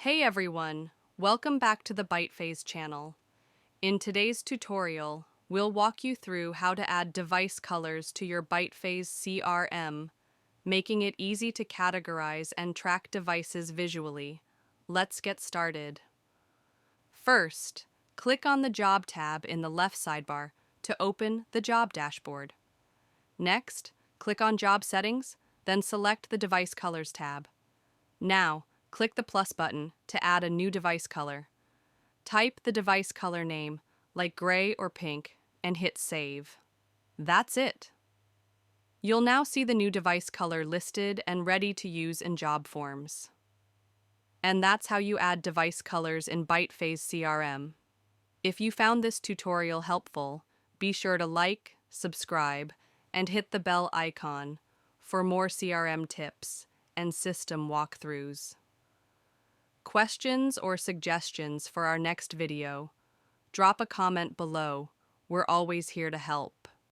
Hey everyone, welcome back to the BytePhase channel. In today's tutorial, we'll walk you through how to add device colors to your BytePhase CRM, making it easy to categorize and track devices visually. Let's get started. First, click on the Job tab in the left sidebar to open the Job dashboard. Next, click on Job Settings, then select the Device Colors tab. Now, click the plus button to add a new device color. Type the device color name, like gray or pink, and hit Save. That's it. You'll now see the new device color listed and ready to use in job forms. And that's how you add device colors in BytePhase CRM. If you found this tutorial helpful, be sure to like, subscribe, and hit the bell icon for more CRM tips and system walkthroughs. Questions or suggestions for our next video? Drop a comment below. We're always here to help.